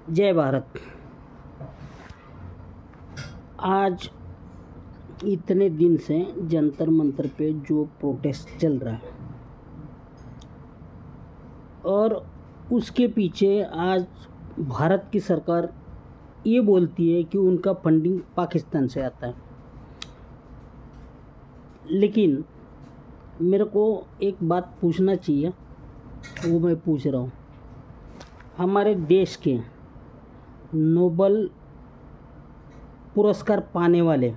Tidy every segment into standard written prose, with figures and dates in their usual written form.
जय भारत। आज इतने दिन से जंतर मंतर पे जो प्रोटेस्ट चल रहा है और उसके पीछे आज भारत की सरकार ये बोलती है कि उनका फंडिंग पाकिस्तान से आता है। लेकिन मेरे को एक बात पूछना चाहिए, वो मैं पूछ रहा हूँ। हमारे देश के नोबल पुरस्कार पाने वाले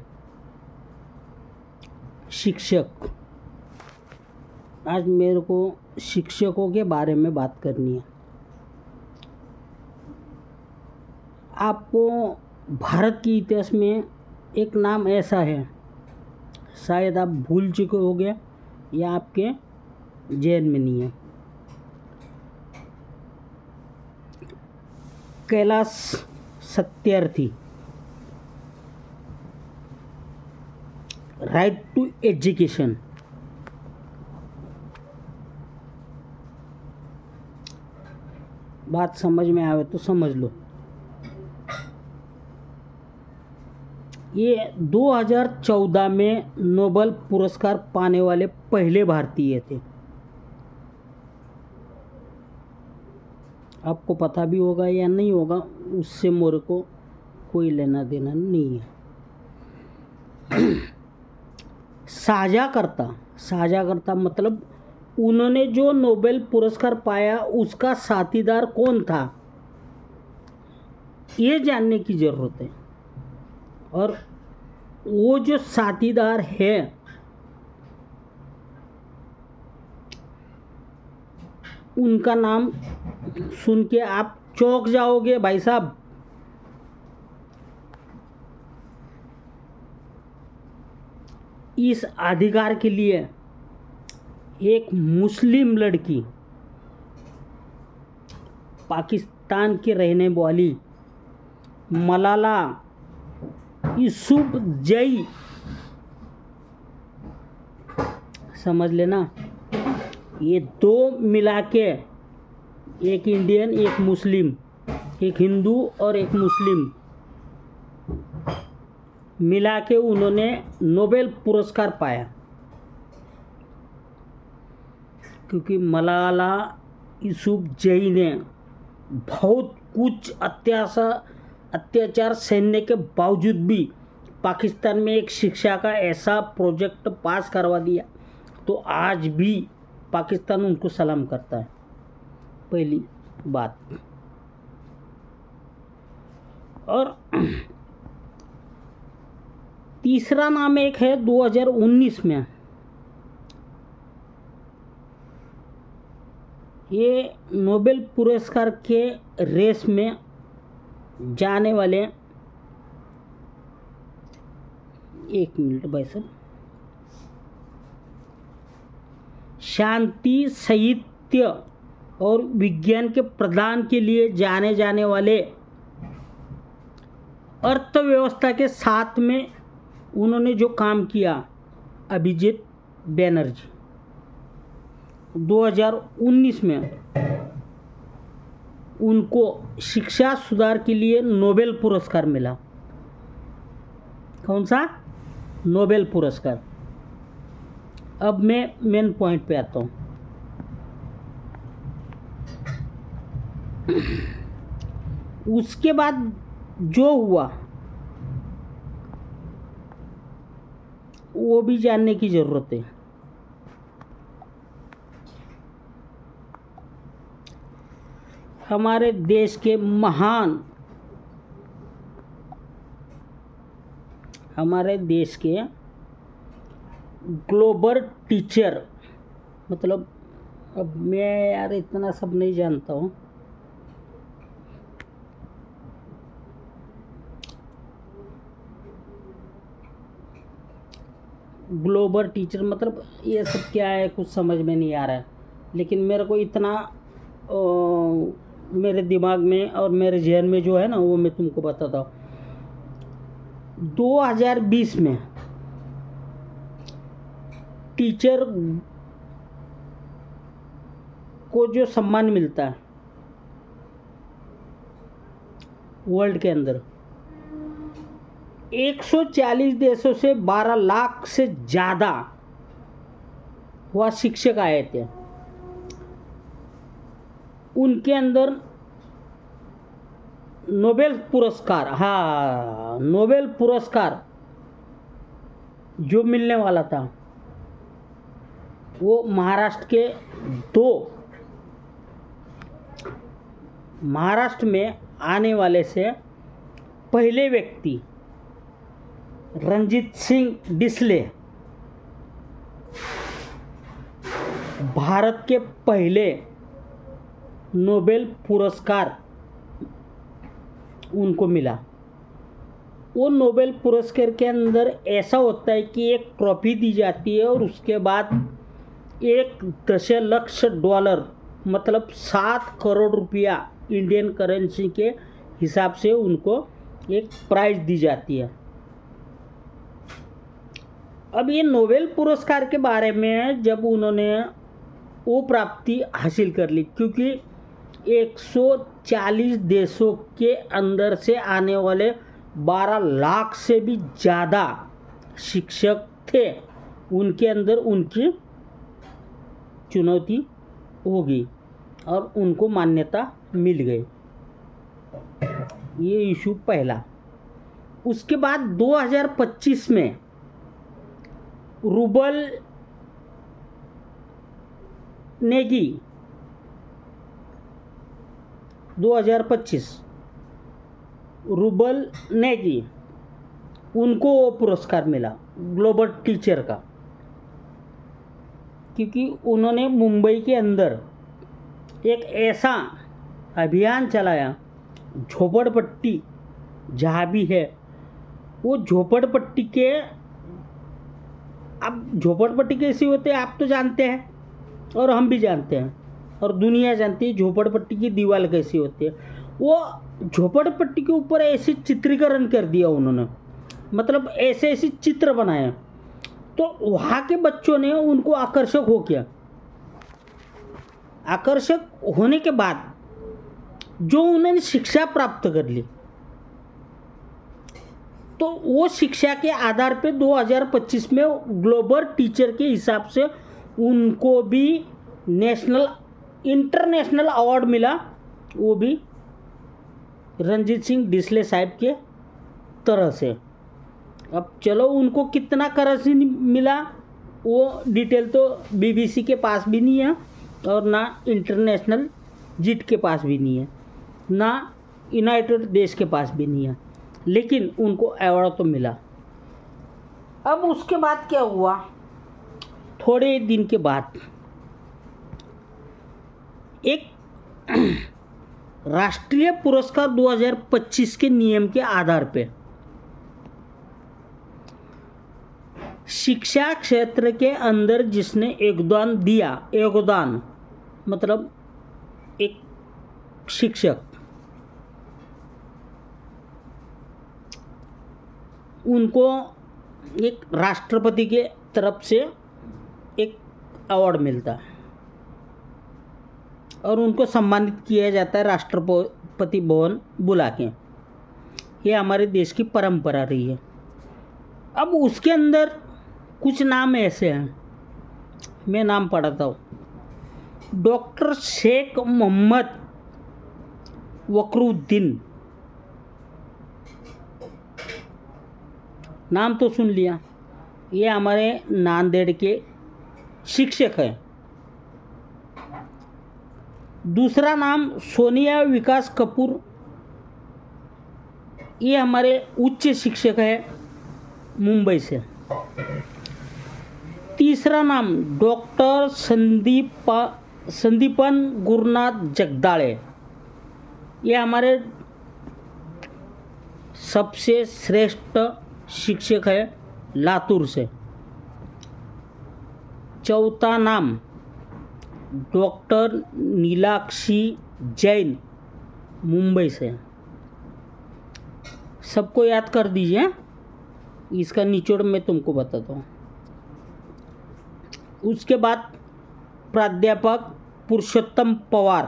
शिक्षक, आज मेरे को शिक्षकों के बारे में बात करनी है। आपको भारत के इतिहास में एक नाम ऐसा है, शायद आप भूल चुके होंगे या आपके जहन में नहीं है। Kailash Satyarthi, right to education. बात समझ में आवे तो समझ लो। ये 2014 में नोबेल पुरस्कार पाने वाले पहले भारतीय थे। आपको पता भी होगा या नहीं होगा, उससे मेरे को कोई लेना देना नहीं है। साझाकर्ता मतलब उन्होंने जो नोबेल पुरस्कार पाया उसका साथीदार कौन था, ये जानने की ज़रूरत है। और वो जो साथीदार है उनका नाम सुन के आप चौंक जाओगे भाई साहब। इस अधिकार के लिए एक मुस्लिम लड़की, पाकिस्तान के रहने वाली मलाला यूसुफजई, समझ लेना, ये दो मिला के, एक इंडियन एक मुस्लिम, एक हिंदू और एक मुस्लिम मिला के उन्होंने नोबेल पुरस्कार पाया। क्योंकि मलाला यूसुफजई ने बहुत कुछ अत्याचार सहने के बावजूद भी पाकिस्तान में एक शिक्षा का ऐसा प्रोजेक्ट पास करवा दिया, तो आज भी पाकिस्तान उनको सलाम करता है। पहली बात। और तीसरा नाम एक है 2019 में, ये नोबेल पुरस्कार के रेस में जाने वाले, एक मिनट भाई साहब, शांति, साहित्य और विज्ञान के प्रदान के लिए जाने जाने वाले, अर्थव्यवस्था के साथ में उन्होंने जो काम किया, अभिजीत बैनर्जी, 2019 में उनको शिक्षा सुधार के लिए नोबेल पुरस्कार मिला। कौन सा? नोबेल पुरस्कार। अब मैं मेन पॉइंट पे आता हूँ। उसके बाद जो हुआ वो भी जानने की ज़रूरत है। हमारे देश के महान, हमारे देश के ग्लोबल टीचर, मतलब अब मैं यार इतना सब नहीं जानता हूँ। ग्लोबल टीचर मतलब ये सब क्या है, कुछ समझ में नहीं आ रहा है। लेकिन मेरे को इतना मेरे दिमाग में और मेरे जहन में जो है ना, वो मैं तुमको बताता हूँ। 2020 में टीचर को जो सम्मान मिलता है वर्ल्ड के अंदर 140 देशों से 12 लाख से ज़्यादा वह शिक्षक आए थे। उनके अंदर नोबेल पुरस्कार, हाँ, नोबेल पुरस्कार जो मिलने वाला था वो महाराष्ट्र में आने वाले से पहले व्यक्ति रणजीत सिंह डिसले, भारत के पहले नोबेल पुरस्कार उनको मिला। वो नोबेल पुरस्कार के अंदर ऐसा होता है कि एक ट्रॉफी दी जाती है और उसके बाद 1 दशलक्ष डॉलर मतलब 7 करोड़ रुपया इंडियन करेंसी के हिसाब से उनको एक प्राइज़ दी जाती है। अब ये नोबेल पुरस्कार के बारे में जब उन्होंने वो प्राप्ति हासिल कर ली, क्योंकि 140 देशों के अंदर से आने वाले 12 लाख से भी ज़्यादा शिक्षक थे, उनके अंदर उनकी चुनौती होगी और उनको मान्यता मिल गई। ये इशू पहला। उसके बाद 2025 में रूबल नेगी 2025 रूबल नेगी उनको वो पुरस्कार मिला ग्लोबल टीचर का, क्योंकि उन्होंने मुंबई के अंदर एक ऐसा अभियान चलाया, झोपड़पट्टी जहाँ भी है वो झोपड़पट्टी के, अब झोपड़पट्टी कैसी होते हैं आप तो जानते हैं और हम भी जानते हैं और दुनिया जानती है झोपड़पट्टी की दीवार कैसी होती है। वो झोपड़पट्टी के ऊपर ऐसे चित्रीकरण कर दिया उन्होंने, मतलब ऐसे ऐसे चित्र बनाए, तो वहाँ के बच्चों ने उनको आकर्षक हो गया। आकर्षक होने के बाद जो उन्होंने शिक्षा प्राप्त कर ली, तो वो शिक्षा के आधार पे 2025 में ग्लोबल टीचर के हिसाब से उनको भी इंटरनेशनल अवार्ड मिला, वो भी रणजीत सिंह डिसले साहब के तरह से। अब चलो उनको कितना करंसी मिला वो डिटेल तो बीबीसी के पास भी नहीं है और ना इंटरनेशनल जिट के पास भी नहीं है, ना यूनाइटेड देश के पास भी नहीं है, लेकिन उनको अवार्ड तो मिला। अब उसके बाद क्या हुआ, थोड़े दिन के बाद एक राष्ट्रीय पुरस्कार 2025 के नियम के आधार पे शिक्षा क्षेत्र के अंदर जिसने योगदान मतलब एक शिक्षक, उनको एक राष्ट्रपति के तरफ से एक अवार्ड मिलता है और उनको सम्मानित किया जाता है राष्ट्रपति भवन बुला के। ये हमारे देश की परंपरा रही है। अब उसके अंदर कुछ नाम ऐसे हैं, मैं नाम पढ़ाता हूँ। डॉक्टर शेख मोहम्मद वकरुद्दीन, नाम तो सुन लिया, ये हमारे नांदेड़ के शिक्षक हैं। दूसरा नाम सोनिया विकास कपूर, ये हमारे उच्च शिक्षक है मुंबई से। तीसरा नाम डॉक्टर संदीपन गुरुनाथ जगदाळे, ये हमारे सबसे श्रेष्ठ शिक्षक है लातूर से। चौथा नाम डॉक्टर नीलाक्षी जैन, मुंबई से। सबको याद कर दीजिए, इसका निचोड़ मैं तुमको बताता हूँ। उसके बाद प्राध्यापक पुरुषोत्तम पवार,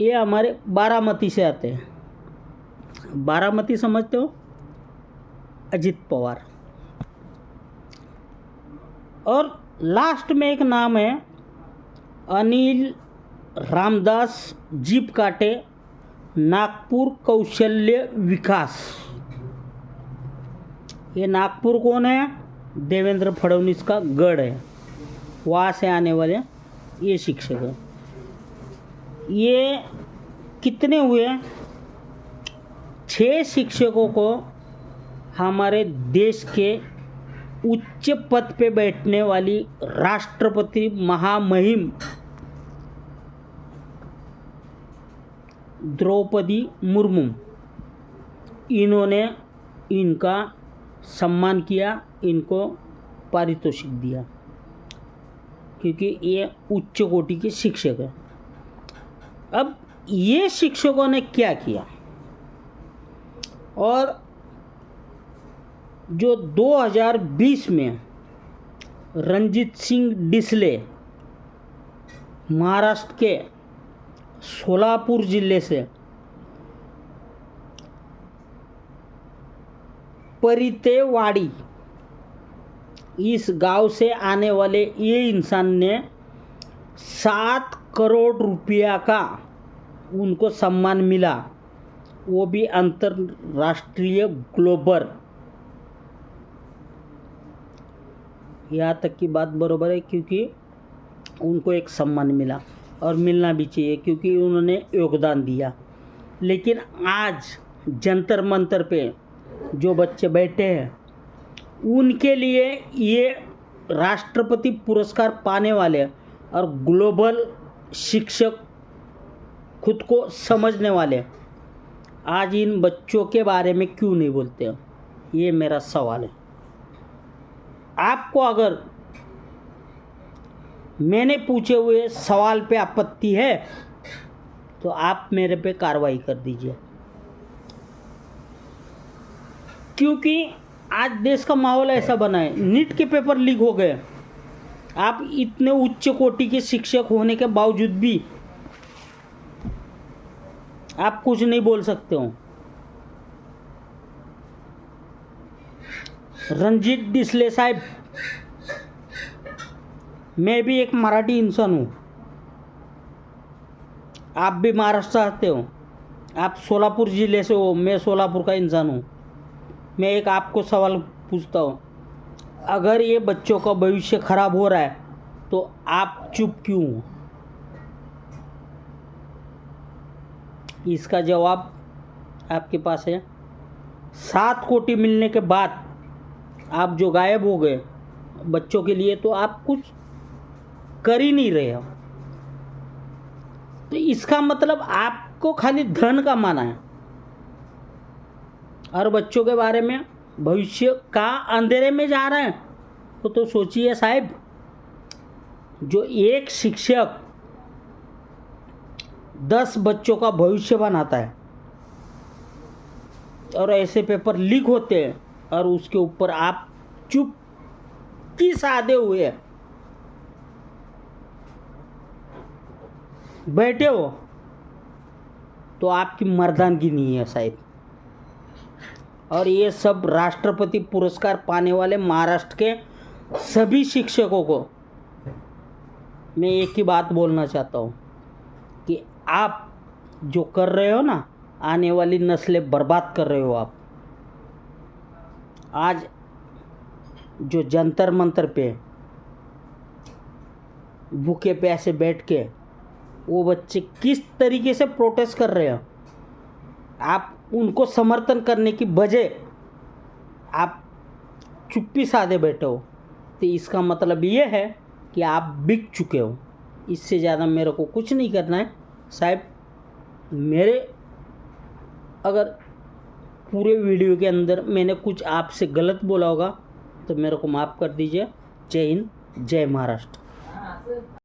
ये हमारे बारामती से आते हैं। बारामती समझते हो? अजित पवार। और लास्ट में एक नाम है अनिल रामदास जीप काटे, नागपुर कौशल्य विकास। ये नागपुर कौन है? देवेंद्र फडणवीस का गढ़ है, वहाँ से आने वाले ये शिक्षक हैं। ये कितने हुए? 6 शिक्षकों को हमारे देश के उच्च पद पे बैठने वाली राष्ट्रपति महामहिम द्रौपदी मुर्मू, इन्होंने इनका सम्मान किया, इनको पारितोषिक दिया, क्योंकि ये उच्च कोटि के शिक्षक हैं। अब ये शिक्षकों ने क्या किया? और जो 2020 में रणजीत सिंह डिसले महाराष्ट्र के सोलापुर जिले से परितेवाड़ी इस गांव से आने वाले ये इंसान ने 7 करोड़ रुपया का उनको सम्मान मिला, वो भी अंतर्राष्ट्रीय ग्लोबल। यहाँ तक की बात बरोबर है, क्योंकि उनको एक सम्मान मिला और मिलना भी चाहिए, क्योंकि उन्होंने योगदान दिया। लेकिन आज जंतर मंतर पे जो बच्चे बैठे हैं, उनके लिए ये राष्ट्रपति पुरस्कार पाने वाले और ग्लोबल शिक्षक खुद को समझने वाले आज इन बच्चों के बारे में क्यों नहीं बोलते हैं? ये मेरा सवाल है। आपको अगर मैंने पूछे हुए सवाल पे आपत्ति है तो आप मेरे पे कार्रवाई कर दीजिए, क्योंकि आज देश का माहौल ऐसा बना है। नीट के पेपर लीक हो गए, आप इतने उच्च कोटि के शिक्षक होने के बावजूद भी आप कुछ नहीं बोल सकते हो। रणजीत डिसले साहब, मैं भी एक मराठी इंसान हूँ, आप भी महाराष्ट्र आते हो, आप सोलापुर ज़िले से हो, मैं सोलापुर का इंसान हूँ। मैं एक आपको सवाल पूछता हूँ, अगर ये बच्चों का भविष्य खराब हो रहा है तो आप चुप क्यों हो? इसका जवाब आपके पास है। 7 कोटि मिलने के बाद आप जो गायब हो गए बच्चों के लिए, तो आप कुछ कर ही नहीं रहे हो। तो इसका मतलब आपको खाली धन का माना है और बच्चों के बारे में भविष्य का अंधेरे में जा रहे हैं। तो सोचिए साहब, जो एक शिक्षक 10 बच्चों का भविष्य बनाता है और ऐसे पेपर लीक होते हैं और उसके ऊपर आप चुप की साधे हुए बैठे हो, तो आपकी मर्दानगी नहीं है साहब। और ये सब राष्ट्रपति पुरस्कार पाने वाले महाराष्ट्र के सभी शिक्षकों को मैं एक ही बात बोलना चाहता हूँ कि आप जो कर रहे हो ना, आने वाली नस्लें बर्बाद कर रहे हो आप। आज जो जंतर मंतर पे भूखे प्यासे बैठ के वो बच्चे किस तरीके से प्रोटेस्ट कर रहे हैं, आप उनको समर्थन करने की बजाय आप चुप्पी साधे बैठे हो, तो इसका मतलब ये है कि आप बिक चुके हो। इससे ज़्यादा मेरे को कुछ नहीं करना है साहब। मेरे अगर पूरे वीडियो के अंदर मैंने कुछ आपसे गलत बोला होगा तो मेरे को माफ़ कर दीजिए। जय हिंद, जय महाराष्ट्र।